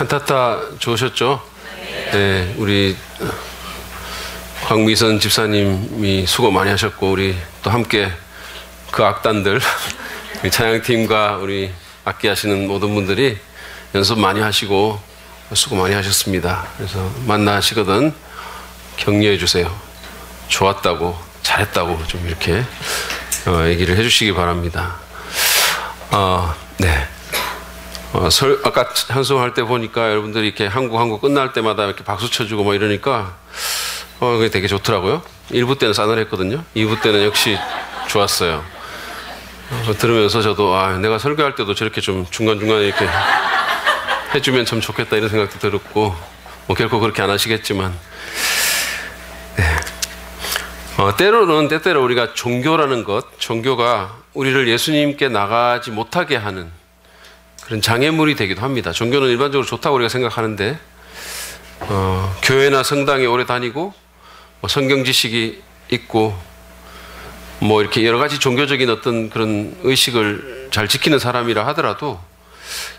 칸타타 좋으셨죠? 네, 우리 황미선 집사님이 수고 많이 하셨고, 우리 또 함께 그 악단들, 우리 찬양팀과 우리 악기 하시는 모든 분들이 연습 많이 하시고 수고 많이 하셨습니다. 그래서 만나시거든 격려해 주세요. 좋았다고, 잘했다고 좀 이렇게 얘기를 해주시기 바랍니다. 네. 아까 찬송할 때 보니까 여러분들이 이렇게 한국 끝날 때마다 이렇게 박수 쳐주고 뭐 이러니까 그게 되게 좋더라고요. 1부 때는 싸늘했거든요. 2부 때는 역시 좋았어요. 들으면서 저도 내가 설교할 때도 저렇게 좀 중간중간에 이렇게 해주면 참 좋겠다 이런 생각도 들었고, 뭐 결코 그렇게 안 하시겠지만, 네. 때때로 우리가 종교가 우리를 예수님께 나가지 못하게 하는 그런 장애물이 되기도 합니다. 종교는 일반적으로 좋다고 우리가 생각하는데, 교회나 성당에 오래 다니고, 뭐 성경 지식이 있고, 뭐 이렇게 여러 가지 종교적인 어떤 그런 의식을 잘 지키는 사람이라 하더라도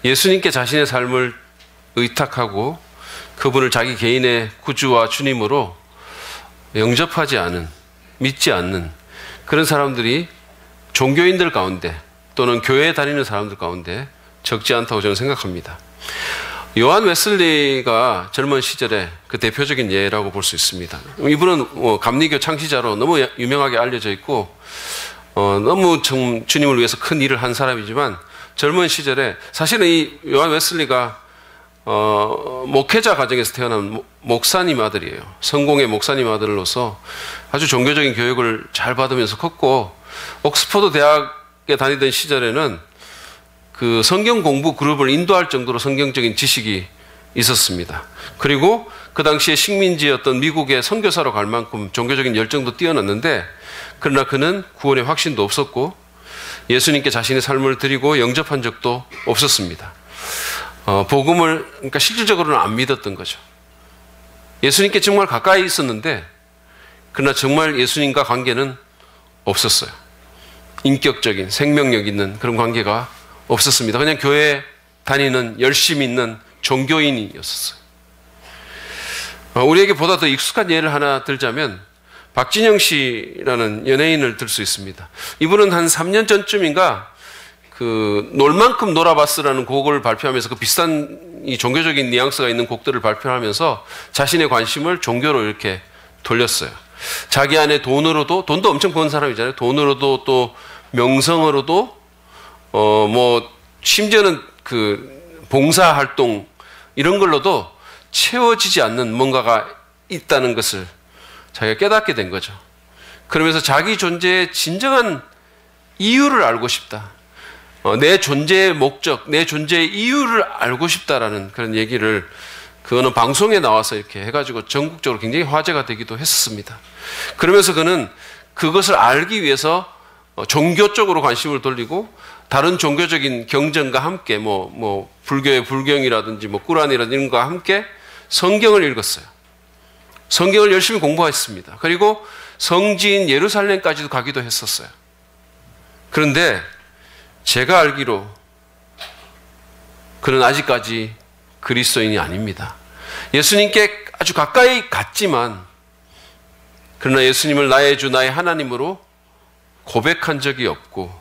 예수님께 자신의 삶을 의탁하고 그분을 자기 개인의 구주와 주님으로 영접하지 않은, 믿지 않는 그런 사람들이 종교인들 가운데 또는 교회에 다니는 사람들 가운데 적지 않다고 저는 생각합니다. 요한 웨슬리가 젊은 시절에 그 대표적인 예라고 볼 수 있습니다. 이분은 감리교 창시자로 너무 유명하게 알려져 있고 너무 주님을 위해서 큰 일을 한 사람이지만, 젊은 시절에 사실은 이 요한 웨슬리가 목회자 가정에서 태어난 목사님 아들이에요. 성공의 목사님 아들로서 아주 종교적인 교육을 잘 받으면서 컸고, 옥스퍼드 대학에 다니던 시절에는 그 성경 공부 그룹을 인도할 정도로 성경적인 지식이 있었습니다. 그리고 그 당시에 식민지였던 미국에 선교사로 갈 만큼 종교적인 열정도 뛰어났는데, 그러나 그는 구원의 확신도 없었고 예수님께 자신의 삶을 드리고 영접한 적도 없었습니다. 복음을 그러니까 실질적으로는 안 믿었던 거죠. 예수님께 정말 가까이 있었는데 그러나 정말 예수님과 관계는 없었어요. 인격적인 생명력 있는 그런 관계가 없었습니다. 그냥 교회 다니는 열심히 있는 종교인이었어요. 우리에게 보다 더 익숙한 예를 하나 들자면 박진영 씨라는 연예인을 들 수 있습니다. 이분은 한 3년 전쯤인가 그 놀 만큼 놀아봤으라는 곡을 발표하면서 그 비슷한 이 종교적인 뉘앙스가 있는 곡들을 발표하면서 자신의 관심을 종교로 이렇게 돌렸어요. 자기 안에 돈도 엄청 번 사람이잖아요. 돈으로도 또 명성으로도 뭐 심지어는 그 봉사활동 이런 걸로도 채워지지 않는 뭔가가 있다는 것을 자기가 깨닫게 된 거죠. 그러면서 자기 존재의 진정한 이유를 알고 싶다. 내 존재의 목적, 내 존재의 이유를 알고 싶다라는 그런 얘기를 그거는 방송에 나와서 이렇게 해가지고 전국적으로 굉장히 화제가 되기도 했었습니다. 그러면서 그는 그것을 알기 위해서 종교 쪽으로 관심을 돌리고 다른 종교적인 경전과 함께 뭐 불교의 불경이라든지 뭐 꾸란이라든지 이런 것과 함께 성경을 읽었어요. 성경을 열심히 공부했습니다. 그리고 성지인 예루살렘까지도 가기도 했었어요. 그런데 제가 알기로 그는 아직까지 그리스도인이 아닙니다. 예수님께 아주 가까이 갔지만 그러나 예수님을 나의 주 나의 하나님으로 고백한 적이 없고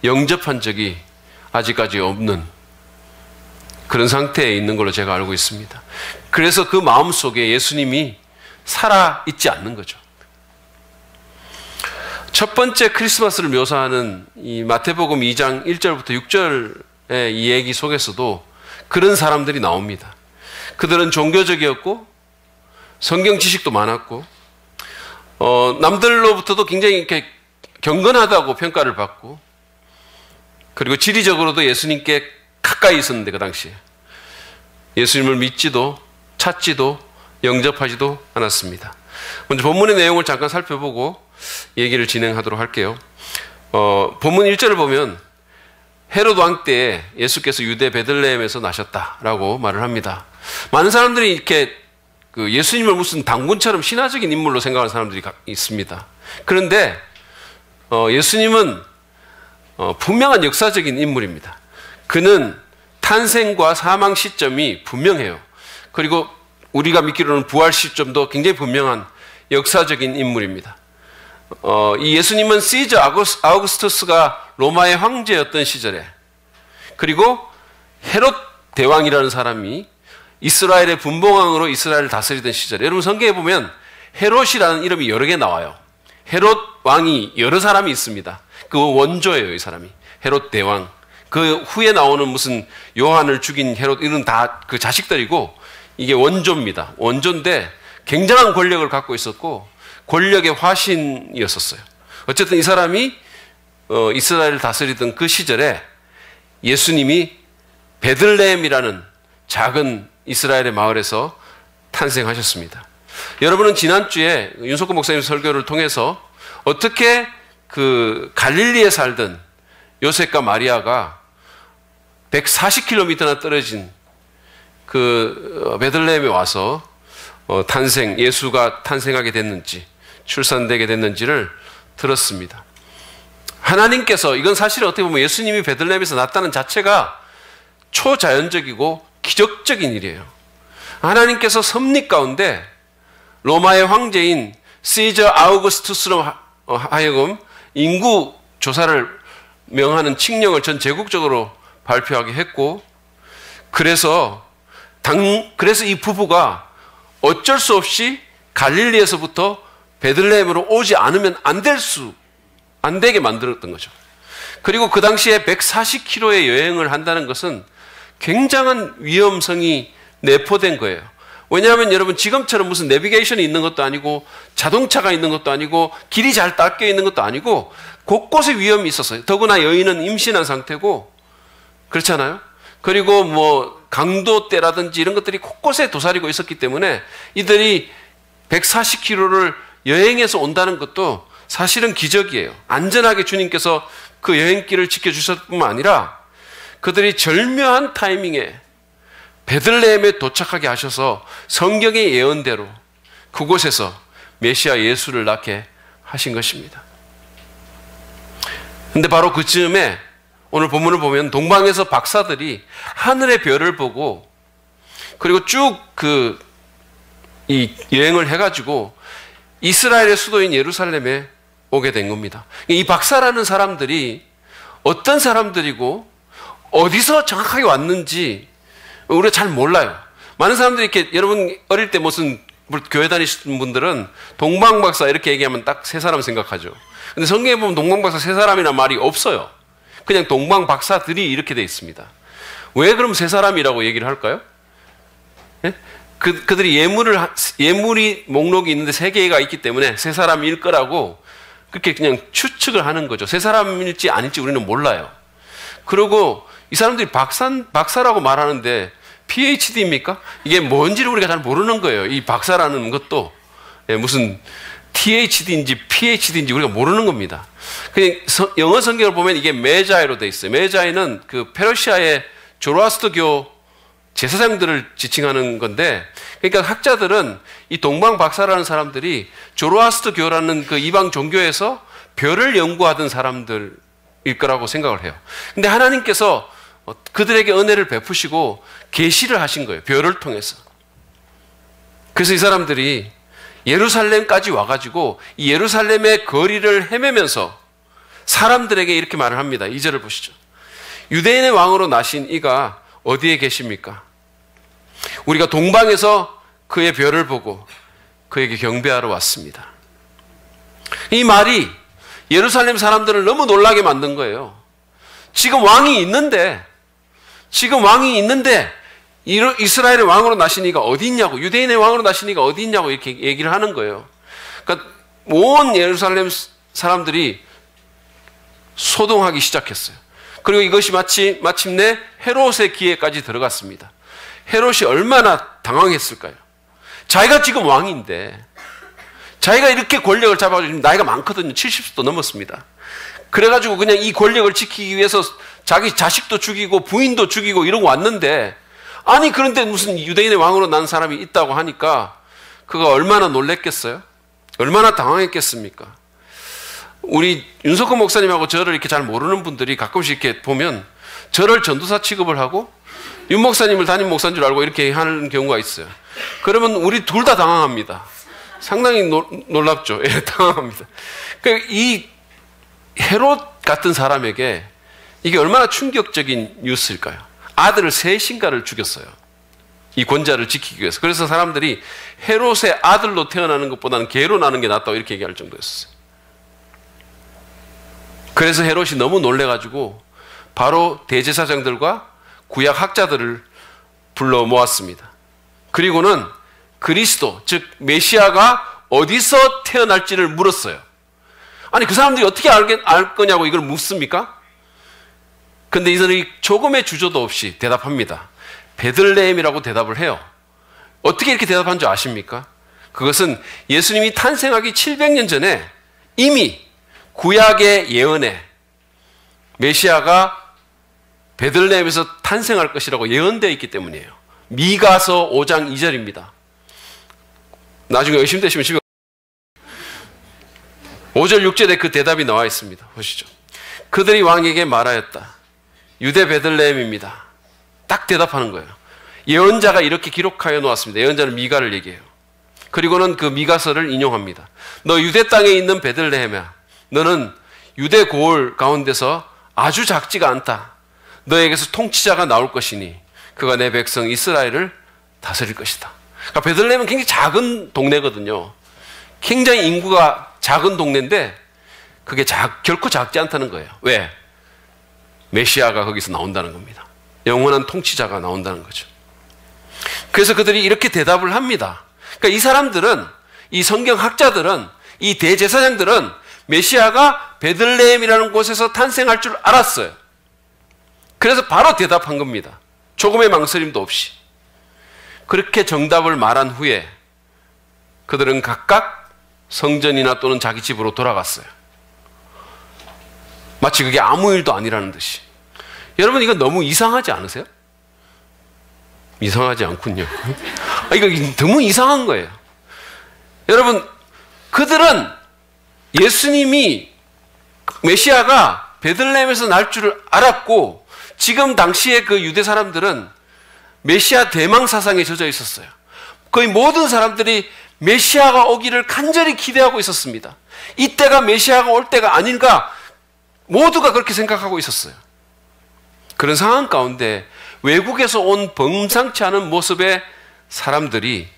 영접한 적이 아직까지 없는 그런 상태에 있는 걸로 제가 알고 있습니다. 그래서 그 마음속에 예수님이 살아있지 않는 거죠. 첫 번째 크리스마스를 묘사하는 이 마태복음 2장 1절부터 6절의 이 얘기 속에서도 그런 사람들이 나옵니다. 그들은 종교적이었고 성경 지식도 많았고 남들로부터도 굉장히 이렇게 경건하다고 평가를 받고, 그리고 지리적으로도 예수님께 가까이 있었는데 그 당시에 예수님을 믿지도 찾지도 영접하지도 않았습니다. 먼저 본문의 내용을 잠깐 살펴보고 얘기를 진행하도록 할게요. 본문 1절을 보면 헤롯 왕 때에 예수께서 유대 베들레헴에서 나셨다라고 말을 합니다. 많은 사람들이 이렇게 그 예수님을 무슨 당군처럼 신화적인 인물로 생각하는 사람들이 있습니다. 그런데 예수님은 분명한 역사적인 인물입니다. 그는 탄생과 사망 시점이 분명해요. 그리고 우리가 믿기로는 부활 시점도 굉장히 분명한 역사적인 인물입니다. 이 예수님은 시저 아우구스투스가 로마의 황제였던 시절에, 그리고 헤롯 대왕이라는 사람이 이스라엘의 분봉왕으로 이스라엘을 다스리던 시절에, 여러분 성경에 보면 헤롯이라는 이름이 여러 개 나와요. 헤롯 왕이 여러 사람이 있습니다. 그 원조예요, 이 사람이. 헤롯 대왕. 그 후에 나오는 무슨 요한을 죽인 헤롯, 이런 다 그 자식들이고, 이게 원조입니다. 원조인데 굉장한 권력을 갖고 있었고 권력의 화신이었었어요. 어쨌든 이 사람이 이스라엘을 다스리던 그 시절에 예수님이 베들레헴이라는 작은 이스라엘의 마을에서 탄생하셨습니다. 여러분은 지난주에 윤석호 목사님 설교를 통해서 어떻게 그 갈릴리에 살던 요셉과 마리아가 140km나 떨어진 그 베들레헴에 와서 예수가 탄생하게 됐는지, 출산되게 됐는지를 들었습니다. 하나님께서, 이건 사실 어떻게 보면 예수님이 베들레헴에서 났다는 자체가 초자연적이고 기적적인 일이에요. 하나님께서 섭리 가운데 로마의 황제인 시저 아우구스투스로 하여금 인구 조사를 명하는 칙령을 전 제국적으로 발표하게 했고, 그래서 이 부부가 어쩔 수 없이 갈릴리에서부터 베들레헴으로 오지 않으면 안 되게 만들었던 거죠. 그리고 그 당시에 140km의 여행을 한다는 것은 굉장한 위험성이 내포된 거예요. 왜냐하면 여러분, 지금처럼 무슨 내비게이션이 있는 것도 아니고 자동차가 있는 것도 아니고 길이 잘 닦여 있는 것도 아니고 곳곳에 위험이 있었어요. 더구나 여인은 임신한 상태고, 그렇잖아요. 그리고 뭐 강도 때라든지 이런 것들이 곳곳에 도사리고 있었기 때문에 이들이 140km를 여행해서 온다는 것도 사실은 기적이에요. 안전하게 주님께서 그 여행길을 지켜주셨을 뿐만 아니라 그들이 절묘한 타이밍에 베들레헴에 도착하게 하셔서 성경의 예언대로 그곳에서 메시아 예수를 낳게 하신 것입니다. 근데 바로 그쯤에 오늘 본문을 보면 동방에서 박사들이 하늘의 별을 보고, 그리고 쭉 이 여행을 해가지고 이스라엘의 수도인 예루살렘에 오게 된 겁니다. 이 박사라는 사람들이 어떤 사람들이고 어디서 정확하게 왔는지 우리가 잘 몰라요. 많은 사람들이 이렇게, 여러분 어릴 때 무슨 교회 다니시는 분들은 동방박사 이렇게 얘기하면 딱 세 사람 생각하죠. 근데 성경에 보면 동방박사 세 사람이란 말이 없어요. 그냥 동방박사들이 이렇게 돼 있습니다. 왜 그럼 세 사람이라고 얘기를 할까요? 네? 그들이 예물이 목록이 있는데 세 개가 있기 때문에 세 사람일 거라고 그렇게 그냥 추측을 하는 거죠. 세 사람일지 아닐지 우리는 몰라요. 그리고 이 사람들이 박사라고 말하는데 PhD입니까? 이게 뭔지를 우리가 잘 모르는 거예요. 이 박사라는 것도 무슨 THD인지 PhD인지 우리가 모르는 겁니다. 영어 성경을 보면 이게 메자이로 돼 있어요. 메자이는 그 페르시아의 조로아스터교 제사장들을 지칭하는 건데, 그러니까 학자들은 이 동방 박사라는 사람들이 조로아스터교라는 그 이방 종교에서 별을 연구하던 사람들일 거라고 생각을 해요. 근데 하나님께서 그들에게 은혜를 베푸시고 계시를 하신 거예요. 별을 통해서. 그래서 이 사람들이 예루살렘까지 와가지고 이 예루살렘의 거리를 헤매면서 사람들에게 이렇게 말을 합니다. 2절을 보시죠. 유대인의 왕으로 나신 이가 어디에 계십니까? 우리가 동방에서 그의 별을 보고 그에게 경배하러 왔습니다. 이 말이 예루살렘 사람들을 너무 놀라게 만든 거예요. 지금 왕이 있는데 이스라엘의 왕으로 나신 이가 어디 있냐고, 유대인의 왕으로 나신 이가 어디 있냐고 이렇게 얘기를 하는 거예요. 그러니까 온 예루살렘 사람들이 소동하기 시작했어요. 그리고 이것이 마침내 헤롯의 귀에까지 들어갔습니다. 헤롯이 얼마나 당황했을까요? 자기가 지금 왕인데, 자기가 이렇게 권력을 잡아가지고 나이가 많거든요. 70도 넘었습니다. 그래가지고 그냥 이 권력을 지키기 위해서 자기 자식도 죽이고 부인도 죽이고 이러고 왔는데, 아니 그런데 무슨 유대인의 왕으로 난 사람이 있다고 하니까 그가 얼마나 놀랬겠어요? 얼마나 당황했겠습니까? 우리 윤석호 목사님하고 저를 이렇게 잘 모르는 분들이 가끔씩 이렇게 보면 저를 전도사 취급을 하고 윤 목사님을 담임 목사인 줄 알고 이렇게 하는 경우가 있어요. 그러면 우리 둘 다 당황합니다. 상당히 놀랍죠. 예, 당황합니다. 이 헤롯 같은 사람에게 이게 얼마나 충격적인 뉴스일까요? 아들을 세 신가를 죽였어요. 이 권자를 지키기 위해서. 그래서 사람들이 헤롯의 아들로 태어나는 것보다는 개로 나는 게 낫다고 이렇게 얘기할 정도였어요. 그래서 헤롯이 너무 놀래가지고 바로 대제사장들과 구약 학자들을 불러 모았습니다. 그리고는 그리스도, 즉 메시아가 어디서 태어날지를 물었어요. 아니 그 사람들이 어떻게 알 거냐고 이걸 묻습니까? 근데 이들이 조금의 주저도 없이 대답합니다. 베들레헴이라고 대답을 해요. 어떻게 이렇게 대답한 줄 아십니까? 그것은 예수님이 탄생하기 700년 전에 이미 구약의 예언에 메시아가 베들레헴에서 탄생할 것이라고 예언되어 있기 때문이에요. 미가서 5장 2절입니다. 나중에 의심되시면 집에 5절 6절에 그 대답이 나와 있습니다. 보시죠. 그들이 왕에게 말하였다. 유대 베들레헴입니다. 딱 대답하는 거예요. 예언자가 이렇게 기록하여 놓았습니다. 예언자는 미가를 얘기해요. 그리고는 그 미가서를 인용합니다. 너 유대 땅에 있는 베들레헴이야. 너는 유대 고을 가운데서 아주 작지가 않다. 너에게서 통치자가 나올 것이니 그가 내 백성 이스라엘을 다스릴 것이다. 그러니까 베들레헴은 굉장히 작은 동네거든요. 굉장히 인구가 작은 동네인데 그게 결코 작지 않다는 거예요. 왜? 메시아가 거기서 나온다는 겁니다. 영원한 통치자가 나온다는 거죠. 그래서 그들이 이렇게 대답을 합니다. 그러니까 이 사람들은, 이 성경학자들은, 이 대제사장들은 메시아가 베들레헴이라는 곳에서 탄생할 줄 알았어요. 그래서 바로 대답한 겁니다. 조금의 망설임도 없이. 그렇게 정답을 말한 후에 그들은 각각 성전이나 또는 자기 집으로 돌아갔어요. 마치 그게 아무 일도 아니라는 듯이. 여러분 이거 너무 이상하지 않으세요? 이상하지 않군요. 이거 너무 이상한 거예요. 여러분 그들은 예수님이 메시아가 베들레헴에서 날 줄을 알았고 지금 당시에 그 유대 사람들은 메시아 대망 사상에 젖어 있었어요. 거의 모든 사람들이 메시아가 오기를 간절히 기대하고 있었습니다. 이때가 메시아가 올 때가 아닌가 모두가 그렇게 생각하고 있었어요. 그런 상황 가운데 외국에서 온 범상치 않은 모습의 사람들이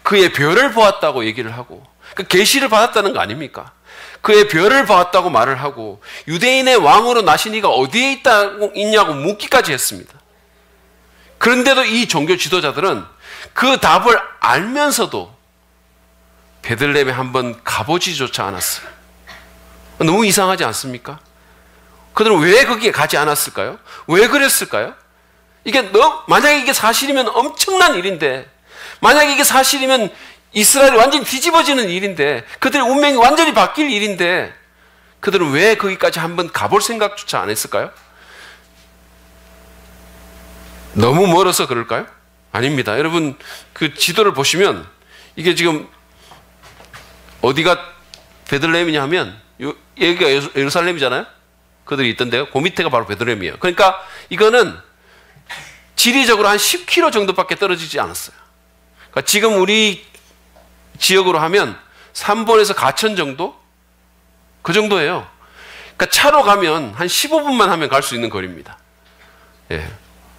그의 별을 보았다고 얘기를 하고 그 계시를 받았다는 거 아닙니까? 그의 별을 보았다고 말을 하고 유대인의 왕으로 나신 이가 어디에 있냐고 묻기까지 했습니다. 그런데도 이 종교 지도자들은 그 답을 알면서도 베들레헴에 한번 가보지조차 않았어요. 너무 이상하지 않습니까? 그들은 왜 거기에 가지 않았을까요? 왜 그랬을까요? 만약에 이게 사실이면 엄청난 일인데, 만약에 이게 사실이면 이스라엘이 완전히 뒤집어지는 일인데, 그들의 운명이 완전히 바뀔 일인데, 그들은 왜 거기까지 한번 가볼 생각조차 안 했을까요? 너무 멀어서 그럴까요? 아닙니다. 여러분, 그 지도를 보시면, 이게 지금, 어디가 베들레헴이냐 하면, 여기가 예루살렘이잖아요? 그들이 있던데요. 그 밑에가 바로 베들레헴이에요. 그러니까 이거는 지리적으로 한 10km 정도밖에 떨어지지 않았어요. 그러니까 지금 우리 지역으로 하면 3번에서 가천 정도? 그 정도예요. 그러니까 차로 가면 한 15분만 하면 갈 수 있는 거리입니다. 예.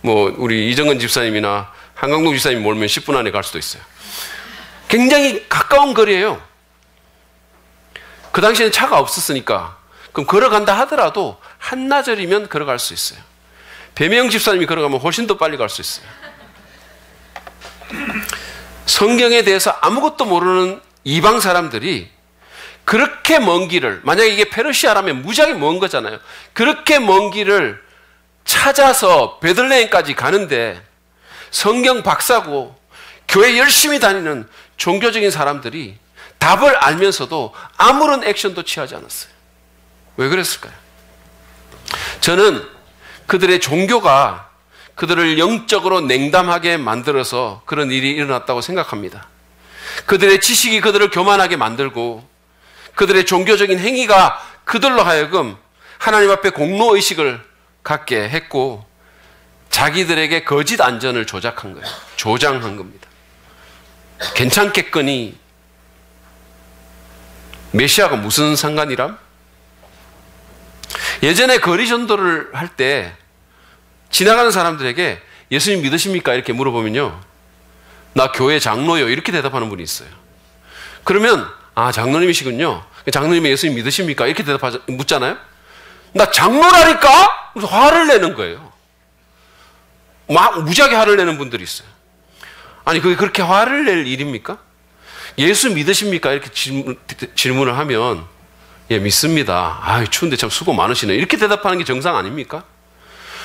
뭐 우리 이정근 집사님이나 한강동 집사님 몰면 10분 안에 갈 수도 있어요. 굉장히 가까운 거리예요. 그 당시에는 차가 없었으니까 그럼 걸어간다 하더라도 한나절이면 걸어갈 수 있어요. 배명 집사님이 걸어가면 훨씬 더 빨리 갈 수 있어요. 성경에 대해서 아무것도 모르는 이방 사람들이 그렇게 먼 길을, 만약에 이게 페르시아라면 무지하게 먼 거잖아요. 그렇게 먼 길을 찾아서 베들레헴까지 가는데 성경 박사고 교회 열심히 다니는 종교적인 사람들이 답을 알면서도 아무런 액션도 취하지 않았어요. 왜 그랬을까요? 저는 그들의 종교가 그들을 영적으로 냉담하게 만들어서 그런 일이 일어났다고 생각합니다. 그들의 지식이 그들을 교만하게 만들고 그들의 종교적인 행위가 그들로 하여금 하나님 앞에 공로의식을 갖게 했고 자기들에게 거짓 안전을 조작한 거예요. 조장한 겁니다. 괜찮겠거니 메시아가 무슨 상관이람? 예전에 거리 전도를 할 때 지나가는 사람들에게 예수님 믿으십니까? 이렇게 물어보면요, 나 교회 장로요, 이렇게 대답하는 분이 있어요. 그러면 아, 장로님이시군요. 장로님이 예수님 믿으십니까? 이렇게 묻잖아요. 나 장로라니까? 그래서 화를 내는 거예요. 막 무지하게 화를 내는 분들이 있어요. 아니, 그게 그렇게 화를 낼 일입니까? 예수 믿으십니까? 이렇게 질문을 하면 예, 믿습니다. 아, 추운데 참 수고 많으시네, 이렇게 대답하는 게 정상 아닙니까?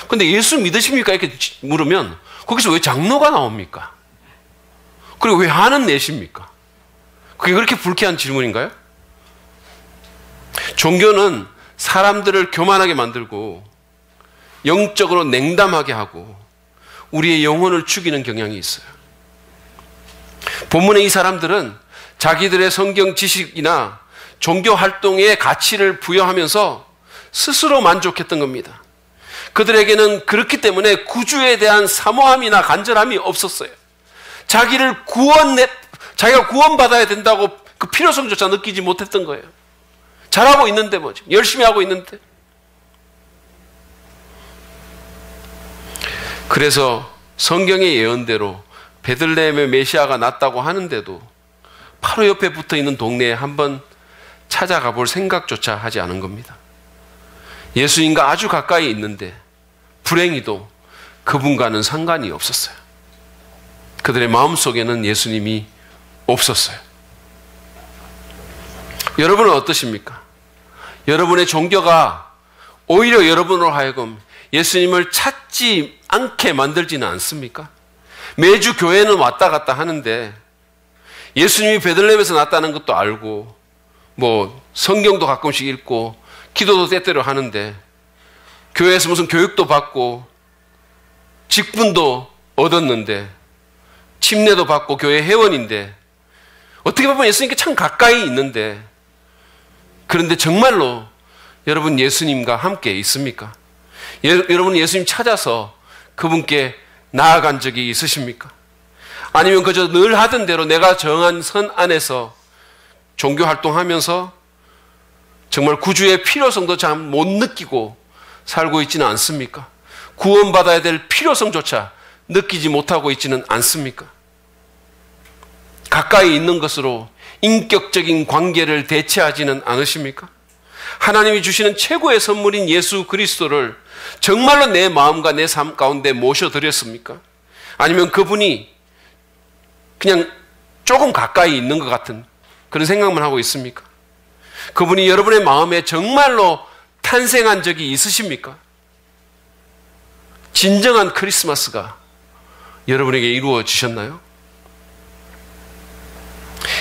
근데 예수 믿으십니까? 이렇게 물으면 거기서 왜 장로가 나옵니까? 그리고 왜 화는 내십니까? 그게 그렇게 불쾌한 질문인가요? 종교는 사람들을 교만하게 만들고 영적으로 냉담하게 하고 우리의 영혼을 죽이는 경향이 있어요. 본문의 이 사람들은 자기들의 성경 지식이나 종교 활동에 가치를 부여하면서 스스로 만족했던 겁니다. 그들에게는 그렇기 때문에 구주에 대한 사모함이나 간절함이 없었어요. 자기가 구원받아야 된다고 그 필요성조차 느끼지 못했던 거예요. 잘하고 있는데 뭐지? 열심히 하고 있는데. 그래서 성경의 예언대로 베들레헴의 메시아가 났다고 하는데도 바로 옆에 붙어 있는 동네에 한번 찾아가 볼 생각조차 하지 않은 겁니다. 예수님과 아주 가까이 있는데 불행히도 그분과는 상관이 없었어요. 그들의 마음속에는 예수님이 없었어요. 여러분은 어떠십니까? 여러분의 종교가 오히려 여러분으로 하여금 예수님을 찾지 않게 만들지는 않습니까? 매주 교회는 왔다 갔다 하는데 예수님이 베들레헴에서 났다는 것도 알고 뭐 성경도 가끔씩 읽고 기도도 때때로 하는데 교회에서 무슨 교육도 받고 직분도 얻었는데 침례도 받고 교회 회원인데 어떻게 보면 예수님께 참 가까이 있는데, 그런데 정말로 여러분 예수님과 함께 있습니까? 여러분 예수님 찾아서 그분께 나아간 적이 있으십니까? 아니면 그저 늘 하던 대로 내가 정한 선 안에서 종교 활동하면서 정말 구주의 필요성도 잘 못 느끼고 살고 있지는 않습니까? 구원받아야 될 필요성조차 느끼지 못하고 있지는 않습니까? 가까이 있는 것으로 인격적인 관계를 대체하지는 않으십니까? 하나님이 주시는 최고의 선물인 예수 그리스도를 정말로 내 마음과 내 삶 가운데 모셔드렸습니까? 아니면 그분이 그냥 조금 가까이 있는 것 같은 그런 생각만 하고 있습니까? 그분이 여러분의 마음에 정말로 탄생한 적이 있으십니까? 진정한 크리스마스가 여러분에게 이루어지셨나요?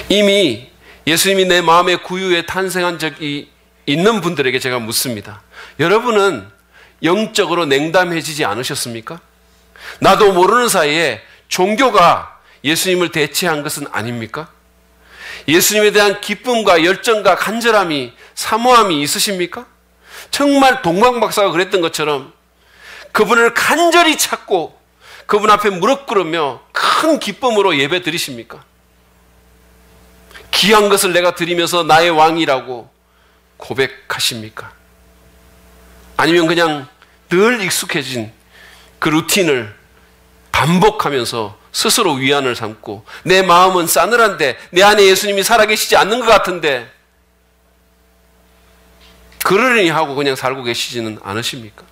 이미 예수님이 내 마음의 구유에 탄생한 적이 있는 분들에게 제가 묻습니다. 여러분은 영적으로 냉담해지지 않으셨습니까? 나도 모르는 사이에 종교가 예수님을 대체한 것은 아닙니까? 예수님에 대한 기쁨과 열정과 간절함이, 사모함이 있으십니까? 정말 동방박사가 그랬던 것처럼 그분을 간절히 찾고 그분 앞에 무릎 꿇으며 큰 기쁨으로 예배 드리십니까? 귀한 것을 내가 드리면서 나의 왕이라고 고백하십니까? 아니면 그냥 늘 익숙해진 그 루틴을 반복하면서 스스로 위안을 삼고 내 마음은 싸늘한데 내 안에 예수님이 살아계시지 않는 것 같은데 그러려니 하고 그냥 살고 계시지는 않으십니까?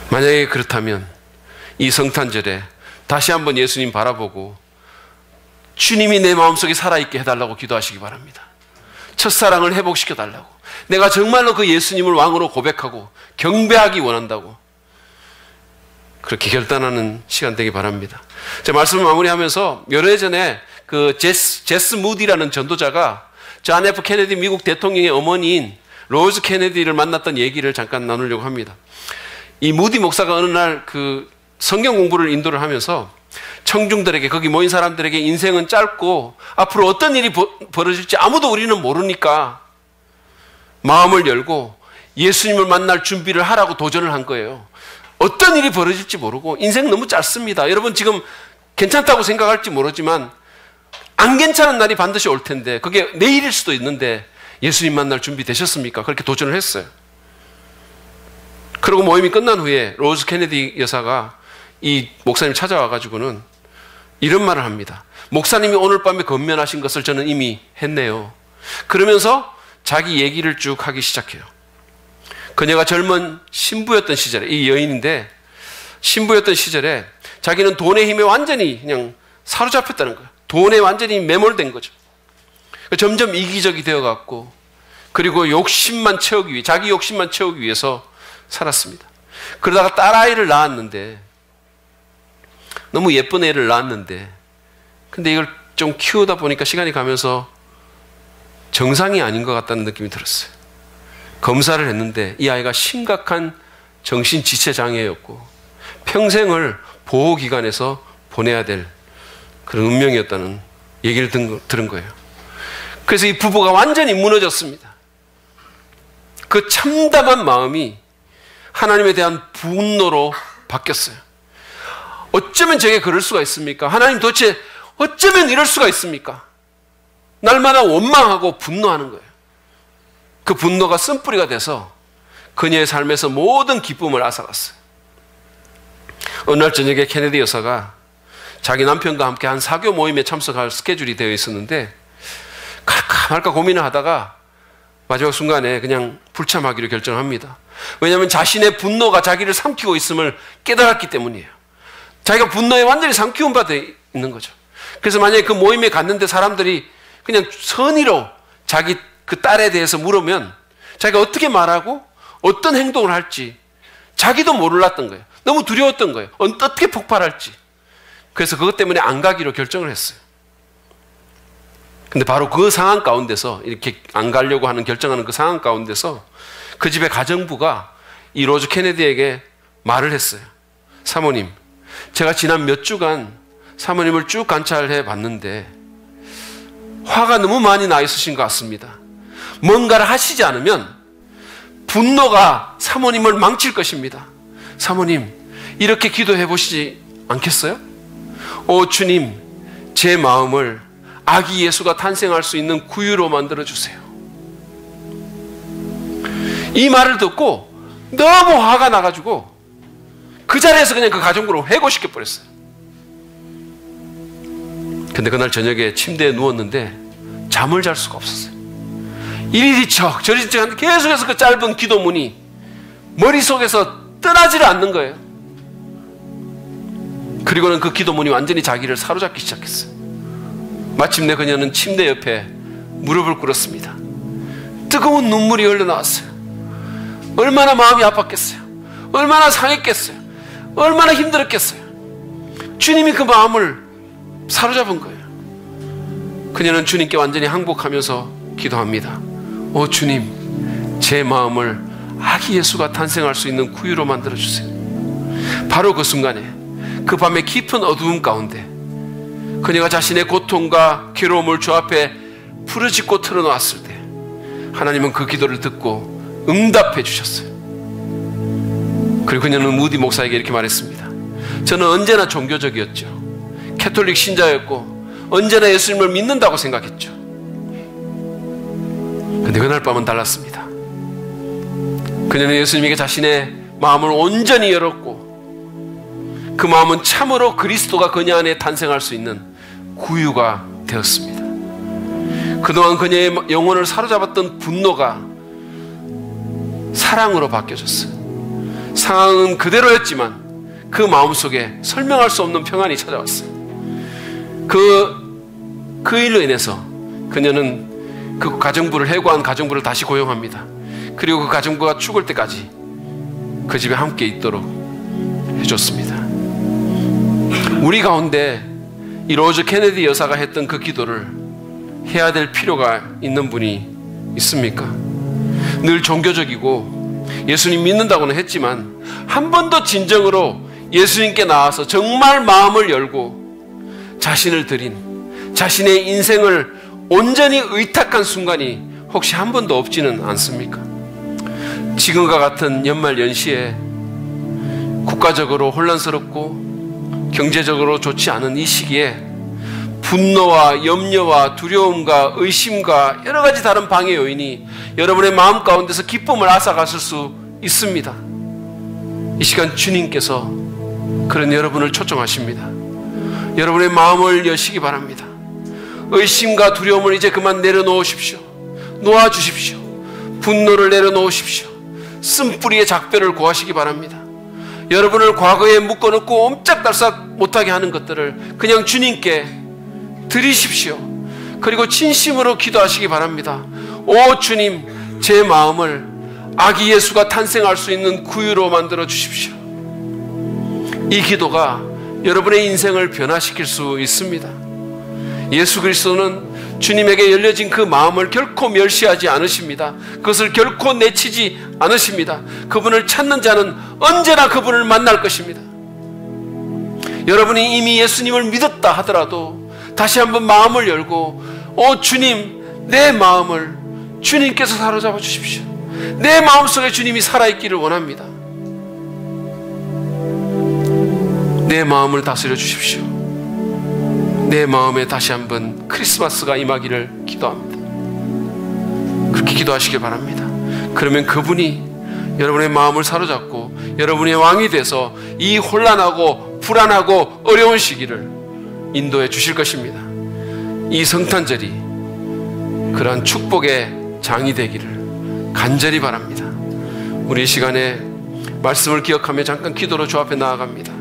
만약에 그렇다면 이 성탄절에 다시 한번 예수님 바라보고 주님이 내 마음속에 살아있게 해달라고 기도하시기 바랍니다. 첫사랑을 회복시켜달라고, 내가 정말로 그 예수님을 왕으로 고백하고 경배하기 원한다고 그렇게 결단하는 시간 되기 바랍니다. 제가 말씀을 마무리하면서 몇 해 전에 그 제스 무디라는 전도자가 존 F 케네디 미국 대통령의 어머니인 로즈 케네디를 만났던 얘기를 잠깐 나누려고 합니다. 이 무디 목사가 어느 날 그 성경 공부를 인도를 하면서 청중들에게, 거기 모인 사람들에게 인생은 짧고 앞으로 어떤 일이 벌어질지 아무도 우리는 모르니까 마음을 열고 예수님을 만날 준비를 하라고 도전을 한 거예요. 어떤 일이 벌어질지 모르고 인생 너무 짧습니다. 여러분 지금 괜찮다고 생각할지 모르지만 안 괜찮은 날이 반드시 올 텐데 그게 내일일 수도 있는데 예수님 만날 준비 되셨습니까? 그렇게 도전을 했어요. 그리고 모임이 끝난 후에 로즈 케네디 여사가 이 목사님 찾아와가지고는 이런 말을 합니다. 목사님이 오늘 밤에 건면하신 것을 저는 이미 했네요. 그러면서 자기 얘기를 쭉 하기 시작해요. 그녀가 젊은 신부였던 시절에, 이 여인인데 신부였던 시절에 자기는 돈의 힘에 완전히 그냥 사로잡혔다는 거예요. 돈에 완전히 매몰된 거죠. 점점 이기적이 되어갔고 그리고 욕심만 채우기 위해, 자기 욕심만 채우기 위해서 살았습니다. 그러다가 딸아이를 낳았는데, 너무 예쁜 애를 낳았는데, 근데 이걸 좀 키우다 보니까 시간이 가면서 정상이 아닌 것 같다는 느낌이 들었어요. 검사를 했는데 이 아이가 심각한 정신지체장애였고 평생을 보호기관에서 보내야 될 그런 운명이었다는 얘기를 들은 거예요. 그래서 이 부부가 완전히 무너졌습니다. 그 참담한 마음이 하나님에 대한 분노로 바뀌었어요. 어쩌면 저게 그럴 수가 있습니까? 하나님 도대체 어쩌면 이럴 수가 있습니까? 날마다 원망하고 분노하는 거예요. 그 분노가 쓴뿌리가 돼서 그녀의 삶에서 모든 기쁨을 앗아갔어요. 어느 날 저녁에 케네디 여사가 자기 남편과 함께 한 사교 모임에 참석할 스케줄이 되어 있었는데 갈까 말까 고민을 하다가 마지막 순간에 그냥 불참하기로 결정합니다. 왜냐하면 자신의 분노가 자기를 삼키고 있음을 깨달았기 때문이에요. 자기가 분노에 완전히 삼키운 바 되어 있는 거죠. 그래서 만약에 그 모임에 갔는데 사람들이 그냥 선의로 자기 그 딸에 대해서 물으면 자기가 어떻게 말하고 어떤 행동을 할지 자기도 몰랐던 거예요. 너무 두려웠던 거예요. 어떻게 폭발할지. 그래서 그것 때문에 안 가기로 결정을 했어요. 근데 바로 그 상황 가운데서, 이렇게 안 가려고 하는 결정하는 그 상황 가운데서 그 집의 가정부가 이 로즈 케네디에게 말을 했어요. 사모님, 제가 지난 몇 주간 사모님을 쭉 관찰해 봤는데 화가 너무 많이 나 있으신 것 같습니다. 뭔가를 하시지 않으면 분노가 사모님을 망칠 것입니다. 사모님, 이렇게 기도해 보시지 않겠어요? 오 주님, 제 마음을 아기 예수가 탄생할 수 있는 구유로 만들어주세요. 이 말을 듣고 너무 화가 나가지고 그 자리에서 그냥 그 가정부를 해고시켜버렸어요. 근데 그날 저녁에 침대에 누웠는데 잠을 잘 수가 없었어요. 이리 척 저리 척 하는데 계속해서 그 짧은 기도문이 머릿속에서 떠나지를 않는 거예요. 그리고는 그 기도문이 완전히 자기를 사로잡기 시작했어요. 마침내 그녀는 침대 옆에 무릎을 꿇었습니다. 뜨거운 눈물이 흘러나왔어요. 얼마나 마음이 아팠겠어요. 얼마나 상했겠어요. 얼마나 힘들었겠어요. 주님이 그 마음을 사로잡은 거예요. 그녀는 주님께 완전히 항복하면서 기도합니다. 오 주님, 제 마음을 아기 예수가 탄생할 수 있는 구유로 만들어주세요. 바로 그 순간에, 그 밤의 깊은 어두움 가운데 그녀가 자신의 고통과 괴로움을 주 앞에 부르짖고 털어놓았을 때 하나님은 그 기도를 듣고 응답해 주셨어요. 그리고 그녀는 무디 목사에게 이렇게 말했습니다. 저는 언제나 종교적이었죠. 캐톨릭 신자였고 언제나 예수님을 믿는다고 생각했죠. 그런데 그날 밤은 달랐습니다. 그녀는 예수님에게 자신의 마음을 온전히 열었고 그 마음은 참으로 그리스도가 그녀 안에 탄생할 수 있는 구유가 되었습니다. 그동안 그녀의 영혼을 사로잡았던 분노가 사랑으로 바뀌어졌어요. 상황은 그대로였지만 그 마음속에 설명할 수 없는 평안이 찾아왔어요. 그 일로 인해서 그녀는 그 가정부를, 해고한 가정부를 다시 고용합니다. 그리고 그 가정부가 죽을 때까지 그 집에 함께 있도록 해줬습니다. 우리 가운데 이 로즈 케네디 여사가 했던 그 기도를 해야 될 필요가 있는 분이 있습니까? 늘 종교적이고 예수님 믿는다고는 했지만 한 번도 진정으로 예수님께 나와서 정말 마음을 열고 자신을 드린, 자신의 인생을 온전히 의탁한 순간이 혹시 한 번도 없지는 않습니까? 지금과 같은 연말 연시에 국가적으로 혼란스럽고 경제적으로 좋지 않은 이 시기에 분노와 염려와 두려움과 의심과 여러 가지 다른 방해 요인이 여러분의 마음 가운데서 기쁨을 앗아갔을 수 있습니다. 이 시간 주님께서 그런 여러분을 초청하십니다. 여러분의 마음을 여시기 바랍니다. 의심과 두려움을 이제 그만 내려놓으십시오. 놓아주십시오. 분노를 내려놓으십시오. 쓴뿌리의 작별을 구하시기 바랍니다. 여러분을 과거에 묶어놓고 옴짝달싹 못하게 하는 것들을 그냥 주님께 드리십시오. 그리고 진심으로 기도하시기 바랍니다. 오 주님, 제 마음을 아기 예수가 탄생할 수 있는 구유로 만들어 주십시오. 이 기도가 여러분의 인생을 변화시킬 수 있습니다. 예수 그리스도는 주님에게 열려진 그 마음을 결코 멸시하지 않으십니다. 그것을 결코 내치지 않으십니다. 그분을 찾는 자는 언제나 그분을 만날 것입니다. 여러분이 이미 예수님을 믿었다 하더라도 다시 한번 마음을 열고, 오 주님, 내 마음을 주님께서 사로잡아 주십시오. 내 마음속에 주님이 살아있기를 원합니다. 내 마음을 다스려 주십시오. 내 마음에 다시 한번 크리스마스가 임하기를 기도합니다. 그렇게 기도하시길 바랍니다. 그러면 그분이 여러분의 마음을 사로잡고 여러분의 왕이 돼서 이 혼란하고 불안하고 어려운 시기를 인도해 주실 것입니다. 이 성탄절이 그러한 축복의 장이 되기를 간절히 바랍니다. 우리 이 시간에 말씀을 기억하며 잠깐 기도로 주 앞에 나아갑니다.